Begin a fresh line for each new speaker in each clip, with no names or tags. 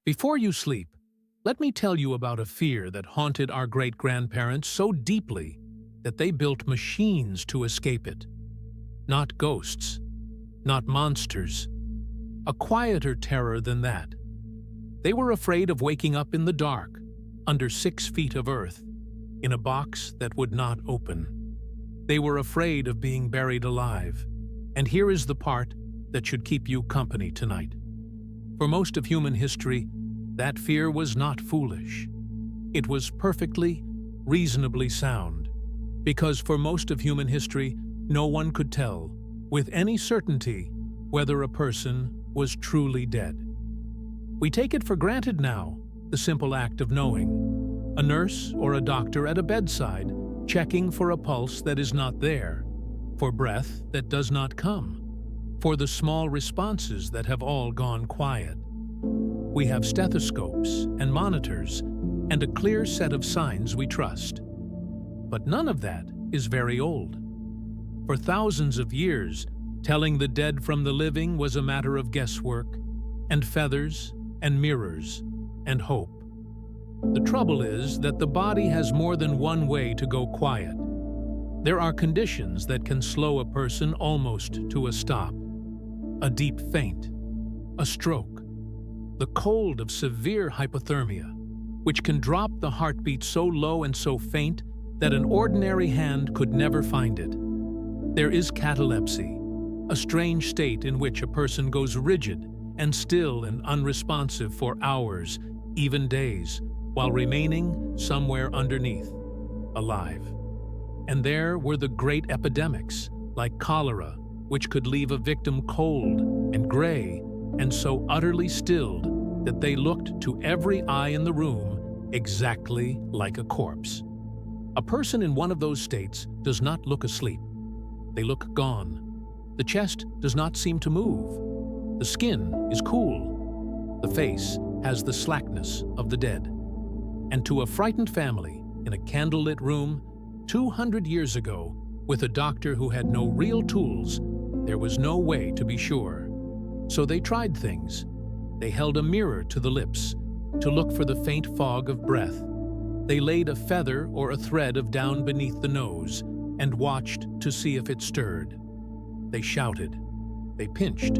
Before you sleep, let me tell you about a fear that haunted our great-grandparents so deeply that they built machines to escape it. Not ghosts, not monsters, a quieter terror than that. They were afraid of waking up in the dark, under 6 feet of earth, in a box that would not open. They were afraid of being buried alive, and here is the part that should keep you company tonight. For most of human history, that fear was not foolish. It was perfectly, reasonably sound, because for most of human history, no one could tell, with any certainty, whether a person was truly dead. We take it for granted now, the simple act of knowing. A nurse or a doctor at a bedside, checking for a pulse that is not there, for breath that does not come, for the small responses that have all gone quiet. We have stethoscopes and monitors and a clear set of signs we trust. But none of that is very old. For thousands of years, telling the dead from the living was a matter of guesswork, and feathers, and mirrors, and hope. The trouble is that the body has more than one way to go quiet. There are conditions that can slow a person almost to a stop. A deep faint, a stroke, the cold of severe hypothermia, which can drop the heartbeat so low and so faint that an ordinary hand could never find it. There is catalepsy, a strange state in which a person goes rigid and still and unresponsive for hours, even days, while remaining somewhere underneath, alive. And there were the great epidemics, like cholera, which could leave a victim cold and gray and so utterly stilled that they looked to every eye in the room exactly like a corpse. A person in one of those states does not look asleep. They look gone. The chest does not seem to move. The skin is cool. The face has the slackness of the dead. And to a frightened family in a candlelit room 200 years ago, with a doctor who had no real tools, there was no way to be sure. So they tried things. They held a mirror to the lips to look for the faint fog of breath. They laid a feather or a thread of down beneath the nose and watched to see if it stirred. They shouted. They pinched.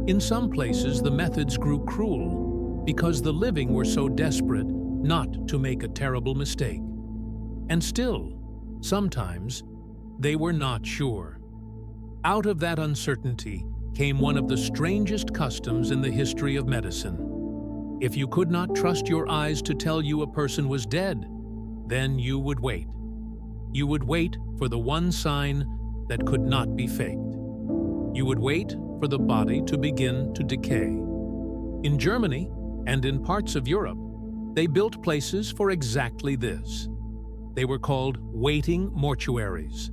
In some places, the methods grew cruel because the living were so desperate not to make a terrible mistake. And still, sometimes, they were not sure. Out of that uncertainty came one of the strangest customs in the history of medicine. If you could not trust your eyes to tell you a person was dead, then you would wait. You would wait for the one sign that could not be faked. You would wait for the body to begin to decay. In Germany and in parts of Europe, they built places for exactly this. They were called waiting mortuaries.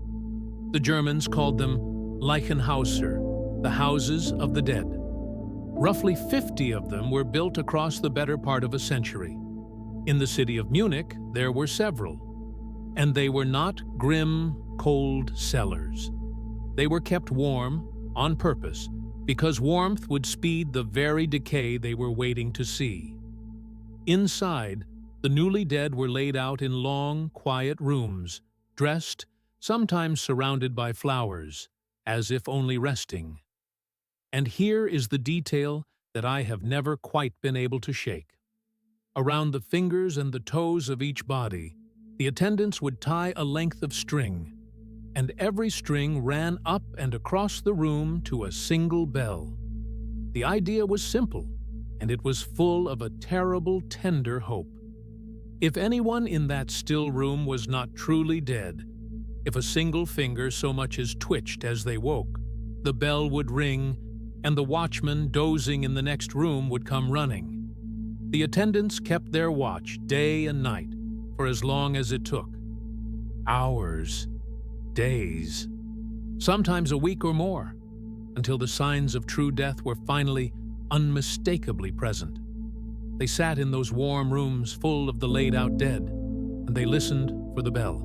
The Germans called them Leichenhäuser, the houses of the dead. Roughly 50 of them were built across the better part of a century. In the city of Munich, there were several. And they were not grim, cold cellars. They were kept warm on purpose because warmth would speed the very decay they were waiting to see. Inside, the newly dead were laid out in long, quiet rooms, dressed, sometimes surrounded by flowers, as if only resting. And here is the detail that I have never quite been able to shake. Around the fingers and the toes of each body, the attendants would tie a length of string, and every string ran up and across the room to a single bell. The idea was simple, and it was full of a terrible, tender hope. If anyone in that still room was not truly dead, if a single finger so much as twitched as they woke, the bell would ring, and the watchman dozing in the next room would come running. The attendants kept their watch day and night for as long as it took. Hours, days, sometimes a week or more, until the signs of true death were finally unmistakably present. They sat in those warm rooms full of the laid-out dead, and they listened for the bell.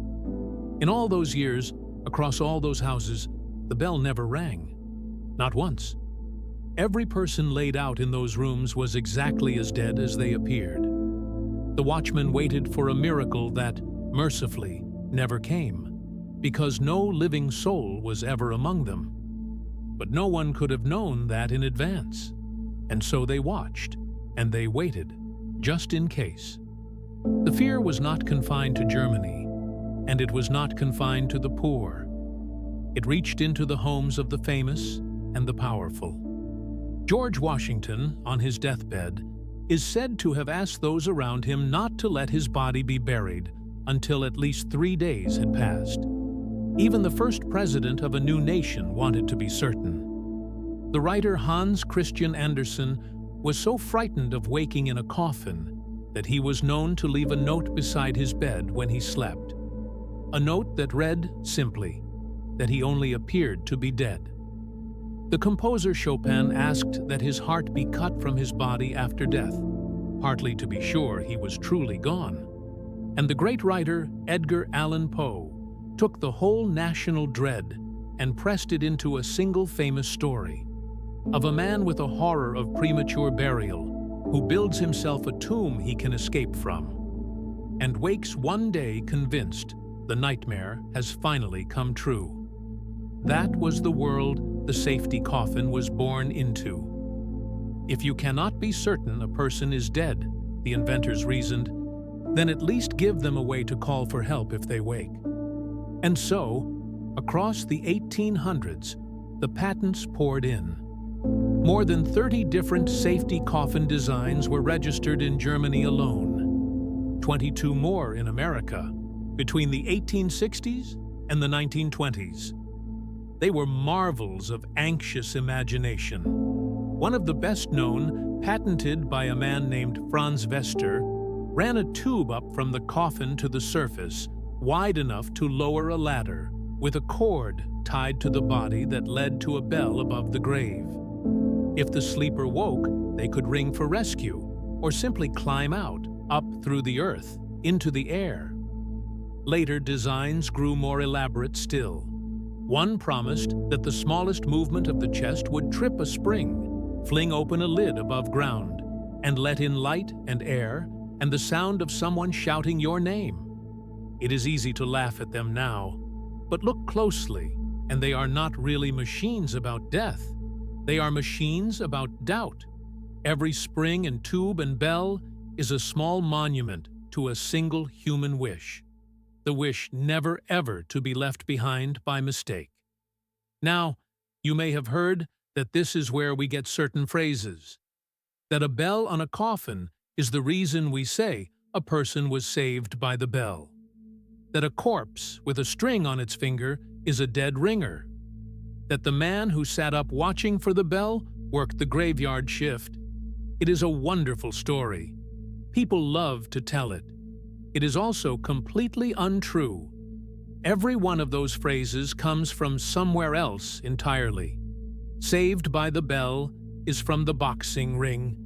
In all those years, across all those houses, the bell never rang. Not once. Every person laid out in those rooms was exactly as dead as they appeared. The watchmen waited for a miracle that, mercifully, never came, because no living soul was ever among them. But no one could have known that in advance, and so they watched, and they waited, just in case. The fear was not confined to Germany, and it was not confined to the poor. It reached into the homes of the famous and the powerful. George Washington, on his deathbed, is said to have asked those around him not to let his body be buried until at least 3 days had passed. Even the first president of a new nation wanted to be certain. The writer Hans Christian Andersen was so frightened of waking in a coffin that he was known to leave a note beside his bed when he slept. A note that read simply that he only appeared to be dead. The composer Chopin asked that his heart be cut from his body after death, partly to be sure he was truly gone. And the great writer Edgar Allan Poe took the whole national dread and pressed it into a single famous story of a man with a horror of premature burial who builds himself a tomb he can escape from and wakes one day convinced the nightmare has finally come true. That was the world the safety coffin was born into. If you cannot be certain a person is dead, the inventors reasoned, then at least give them a way to call for help if they wake. And so, across the 1800s, the patents poured in. More than 30 different safety coffin designs were registered in Germany alone, 22 more in America, between the 1860s and the 1920s. They were marvels of anxious imagination. One of the best known, patented by a man named Franz Wester, ran a tube up from the coffin to the surface, wide enough to lower a ladder, with a cord tied to the body that led to a bell above the grave. If the sleeper woke, they could ring for rescue, or simply climb out, up through the earth, into the air. Later designs grew more elaborate still. One promised that the smallest movement of the chest would trip a spring, fling open a lid above ground, and let in light and air and the sound of someone shouting your name. It is easy to laugh at them now, but look closely, and they are not really machines about death. They are machines about doubt. Every spring and tube and bell is a small monument to a single human wish. The wish never ever to be left behind by mistake. Now, you may have heard that this is where we get certain phrases. That a bell on a coffin is the reason we say a person was saved by the bell. That a corpse with a string on its finger is a dead ringer. That the man who sat up watching for the bell worked the graveyard shift. It is a wonderful story. People love to tell it. It is also completely untrue. Every one of those phrases comes from somewhere else entirely. Saved by the bell is from the boxing ring,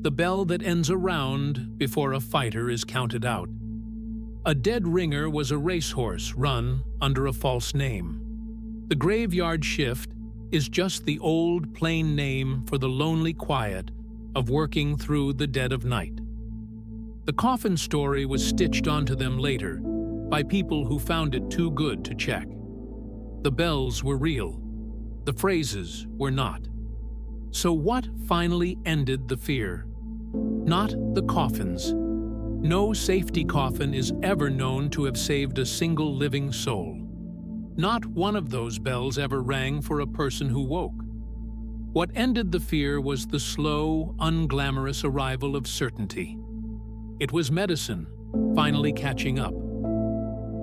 the bell that ends a round before a fighter is counted out. A dead ringer was a racehorse run under a false name. The graveyard shift is just the old plain name for the lonely quiet of working through the dead of night. The coffin story was stitched onto them later by people who found it too good to check. The bells were real. The phrases were not. So what finally ended the fear? Not the coffins. No safety coffin is ever known to have saved a single living soul. Not one of those bells ever rang for a person who woke. What ended the fear was the slow, unglamorous arrival of certainty. It was medicine, finally catching up.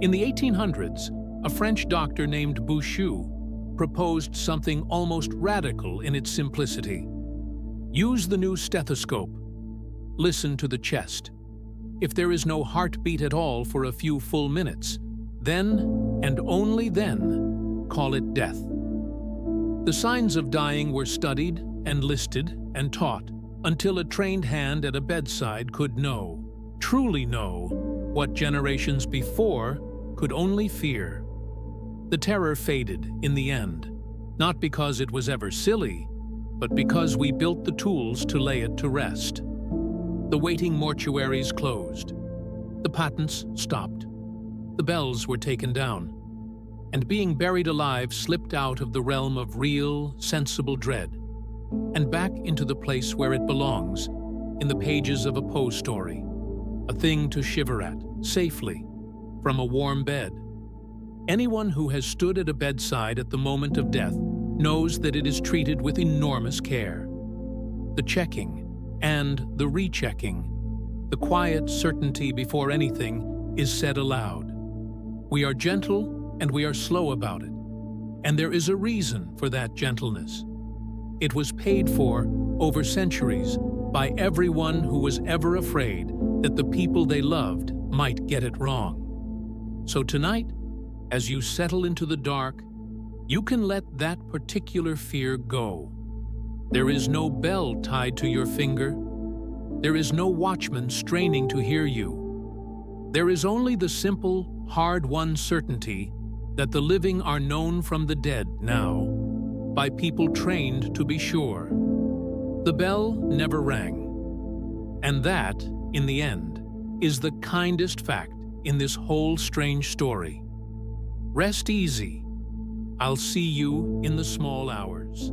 In the 1800s, a French doctor named Bouchou proposed something almost radical in its simplicity. Use the new stethoscope. Listen to the chest. If there is no heartbeat at all for a few full minutes, then, and only then, call it death. The signs of dying were studied and listed and taught until a trained hand at a bedside could know, truly know, what generations before could only fear. The terror faded in the end, not because it was ever silly, but because we built the tools to lay it to rest. The waiting mortuaries closed. The patents stopped. The bells were taken down. And being buried alive slipped out of the realm of real, sensible dread and back into the place where it belongs, in the pages of a Poe story, a thing to shiver at, safely, from a warm bed. Anyone who has stood at a bedside at the moment of death knows that it is treated with enormous care. The checking and the rechecking, the quiet certainty before anything is said aloud. We are gentle and we are slow about it, and there is a reason for that gentleness. It was paid for over centuries by everyone who was ever afraid that the people they loved might get it wrong. So tonight, as you settle into the dark, you can let that particular fear go. There is no bell tied to your finger. There is no watchman straining to hear you. There is only the simple, hard-won certainty that the living are known from the dead now, by people trained to be sure. The bell never rang. And that, in the end, is the kindest fact in this whole strange story. Rest easy. I'll see you in the small hours.